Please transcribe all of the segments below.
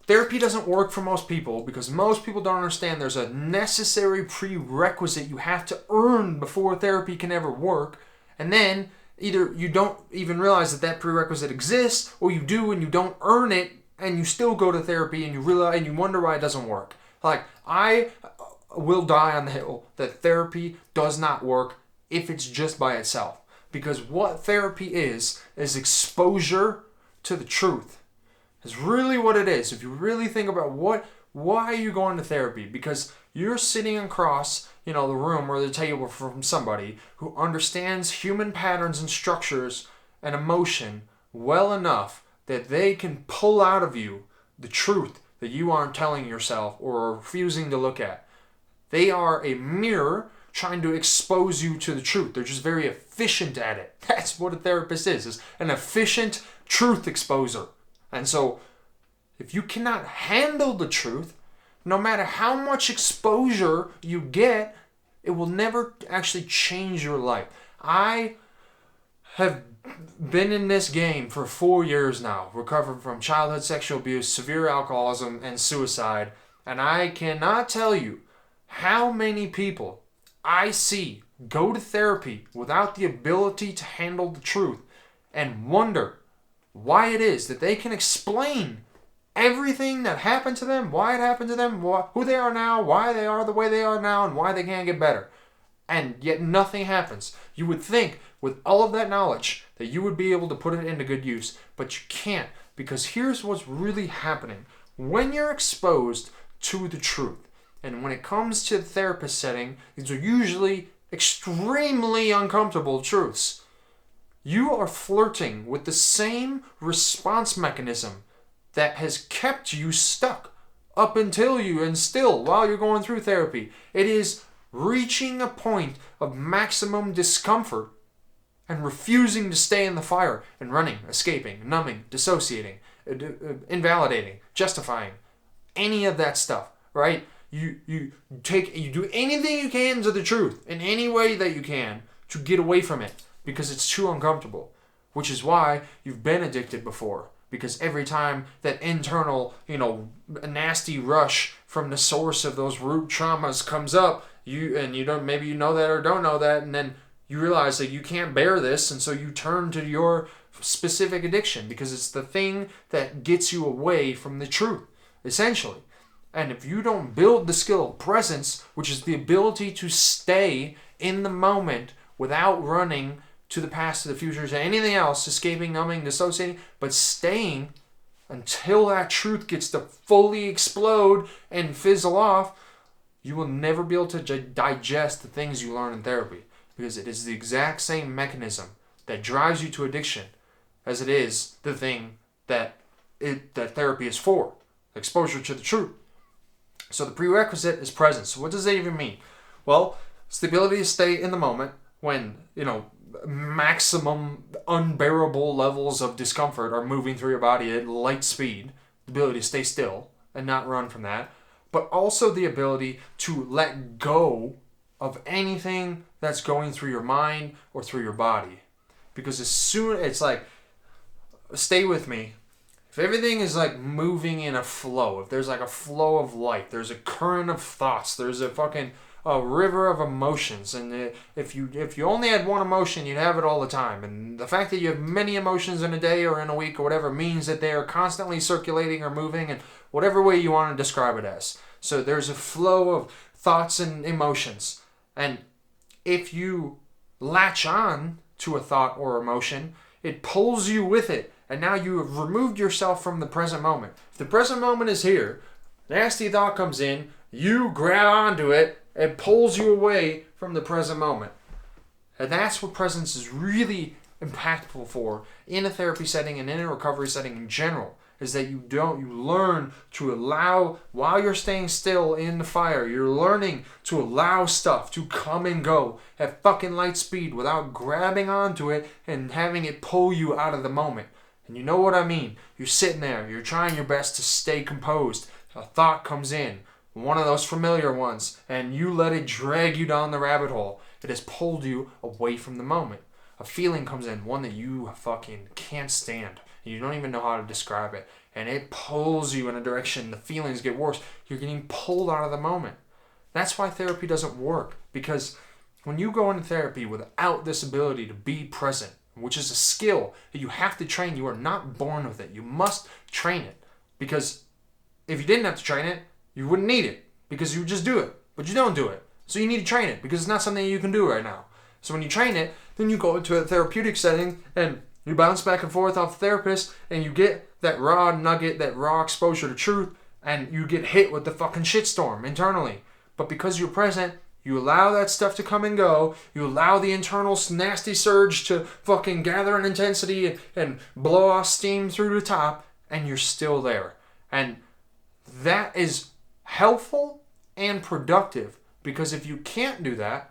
therapy doesn't work for most people because most people don't understand there's a necessary prerequisite you have to earn before therapy can ever work. And then either you don't even realize that prerequisite exists, or you do and you don't earn it, and you still go to therapy and you realize and you wonder why it doesn't work. Like, I will die on the hill that therapy does not work if it's just by itself. Because what therapy is exposure to the truth. It's really what it is. If you really think about why are you going to therapy? Because you're sitting across, the room or the table from somebody who understands human patterns and structures and emotion well enough that they can pull out of you the truth that you aren't telling yourself or are refusing to look at. They are a mirror trying to expose you to the truth. They're just very efficient at it. That's what a therapist is an efficient truth exposer. And so, if you cannot handle the truth, no matter how much exposure you get, it will never actually change your life. I have been in this game for 4 years now, recovering from childhood sexual abuse, severe alcoholism, and suicide. And I cannot tell you how many people I see go to therapy without the ability to handle the truth and wonder why it is that they can explain everything that happened to them, why it happened to them, who they are now, why they are the way they are now, and why they can't get better. And yet nothing happens. You would think with all of that knowledge that you would be able to put it into good use, but you can't, because here's what's really happening. When you're exposed to the truth, and when it comes to the therapist setting, these are usually extremely uncomfortable truths. You are flirting with the same response mechanism that has kept you stuck up until you and still while you're going through therapy. It is reaching a point of maximum discomfort and refusing to stay in the fire and running, escaping, numbing, dissociating, invalidating, justifying, any of that stuff, right? You do anything you can to the truth in any way that you can to get away from it because it's too uncomfortable, which is why you've been addicted before. Because every time that internal, nasty rush from the source of those root traumas comes up, maybe you know that or don't know that, and then you realize that you can't bear this, and so you turn to your specific addiction because it's the thing that gets you away from the truth, essentially. And if you don't build the skill of presence, which is the ability to stay in the moment without running to the past, to the future, to anything else, escaping, numbing, dissociating, but staying until that truth gets to fully explode and fizzle off, you will never be able to digest the things you learn in therapy, because it is the exact same mechanism that drives you to addiction as it is the thing that therapy is for, exposure to the truth. So the prerequisite is presence. So what does that even mean? Well, it's the ability to stay in the moment when, maximum unbearable levels of discomfort are moving through your body at light speed. The ability to stay still and not run from that. But also the ability to let go of anything that's going through your mind or through your body. Because as soon, it's like, stay with me. If everything is like moving in a flow, if there's like a flow of light, there's a current of thoughts, there's a river of emotions, and if you only had one emotion, you'd have it all the time. And the fact that you have many emotions in a day or in a week or whatever means that they are constantly circulating or moving in whatever way you want to describe it as. So there's a flow of thoughts and emotions. And if you latch on to a thought or emotion, it pulls you with it. And now you have removed yourself from the present moment. If the present moment is here, nasty thought comes in, you grab onto it, it pulls you away from the present moment. And that's what presence is really impactful for in a therapy setting and in a recovery setting in general, is that you learn to allow, while you're staying still in the fire, you're learning to allow stuff to come and go at fucking light speed without grabbing onto it and having it pull you out of the moment. And you know what I mean. You're sitting there, you're trying your best to stay composed. A thought comes in, one of those familiar ones, and you let it drag you down the rabbit hole. It has pulled you away from the moment. A feeling comes in, one that you fucking can't stand, and you don't even know how to describe it. And it pulls you in a direction. The feelings get worse. You're getting pulled out of the moment. That's why therapy doesn't work. Because when you go into therapy without this ability to be present, which is a skill that you have to train, you are not born with it. You must train it. Because if you didn't have to train it, you wouldn't need it. Because you would just do it. But you don't do it. So you need to train it because it's not something you can do right now. So when you train it, then you go into a therapeutic setting and you bounce back and forth off the therapist and you get that raw nugget, that raw exposure to truth, and you get hit with the fucking shitstorm internally. But because you're present, you allow that stuff to come and go. You allow the internal nasty surge to fucking gather in intensity and blow off steam through the top, and you're still there. And that is helpful and productive, because if you can't do that,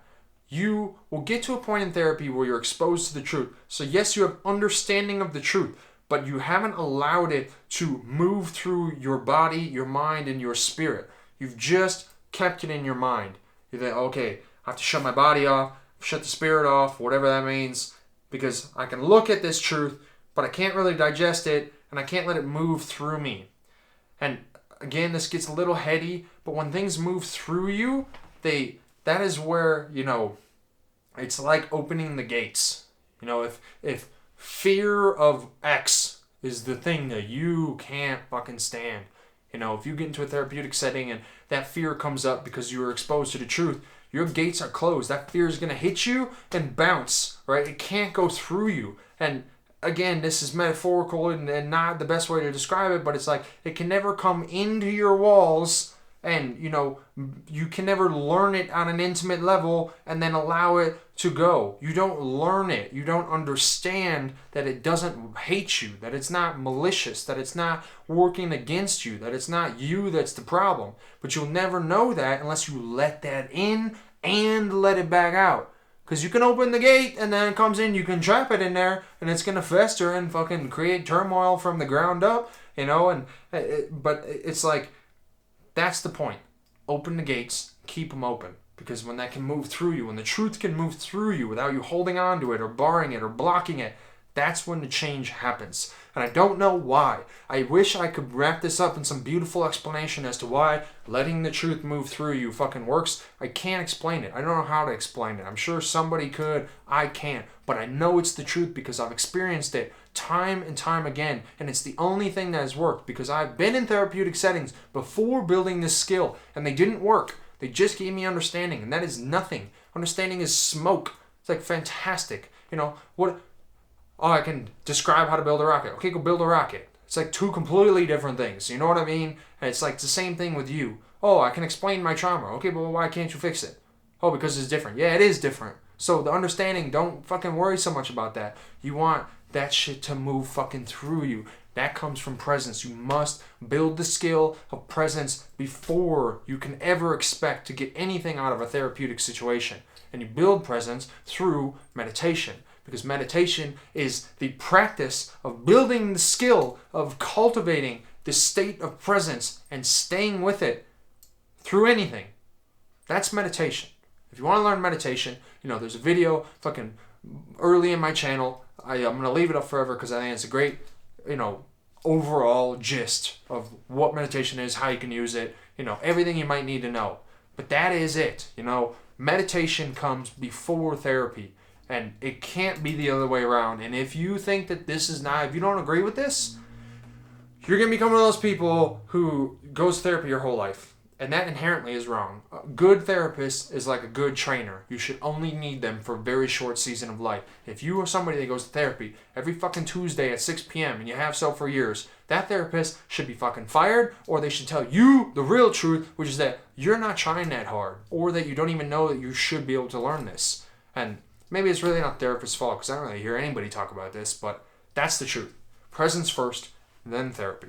you will get to a point in therapy where you're exposed to the truth. So yes, you have understanding of the truth, but you haven't allowed it to move through your body, your mind, and your spirit. You've just kept it in your mind. You think, okay, I have to shut my body off, shut the spirit off, whatever that means, because I can look at this truth, but I can't really digest it, and I can't let it move through me. And again, this gets a little heady, but when things move through you, that is where, it's like opening the gates. If fear of X is the thing that you can't fucking stand, if you get into a therapeutic setting and that fear comes up because you were exposed to the truth, your gates are closed. That fear is going to hit you and bounce, right? It can't go through you. And again, this is metaphorical and not the best way to describe it, but it's like it can never come into your walls. And, you can never learn it on an intimate level and then allow it to go. You don't learn it. You don't understand that it doesn't hate you, that it's not malicious, that it's not working against you, that it's not you that's the problem. But you'll never know that unless you let that in and let it back out. Because you can open the gate and then it comes in, you can trap it in there and it's going to fester and fucking create turmoil from the ground up, but it's like, that's the point. Open the gates, keep them open. Because when that can move through you, when the truth can move through you without you holding on to it or barring it or blocking it, that's when the change happens. And I don't know why. I wish I could wrap this up in some beautiful explanation as to why letting the truth move through you fucking works. I can't explain it. I don't know how to explain it. I'm sure somebody could. I can't. But I know it's the truth because I've experienced it time and time again. And it's the only thing that has worked because I've been in therapeutic settings before building this skill and they didn't work. They just gave me understanding, and that is nothing. Understanding is smoke. It's like fantastic. I can describe how to build a rocket. Okay, go build a rocket. It's like two completely different things. You know what I mean? And it's like the same thing with you. Oh, I can explain my trauma. Okay, but why can't you fix it? Oh, because it's different. Yeah, it is different. So the understanding, don't fucking worry so much about that. You want that shit to move fucking through you. That comes from presence. You must build the skill of presence before you can ever expect to get anything out of a therapeutic situation. And you build presence through meditation. Because meditation is the practice of building the skill of cultivating the state of presence and staying with it through anything. That's meditation. If you want to learn meditation, there's a video fucking early in my channel. I'm going to leave it up forever because I think it's a great, overall gist of what meditation is, how you can use it, everything you might need to know. But that is it. Meditation comes before therapy. And it can't be the other way around. And if you think that if you don't agree with this, you're going to become one of those people who goes to therapy your whole life. And that inherently is wrong. A good therapist is like a good trainer. You should only need them for a very short season of life. If you are somebody that goes to therapy every fucking Tuesday at 6 p.m. and you have so for years, that therapist should be fucking fired, or they should tell you the real truth, which is that you're not trying that hard, or that you don't even know that you should be able to learn this. And maybe it's really not therapist's fault because I don't really hear anybody talk about this, but that's the truth. Presence first, then therapy.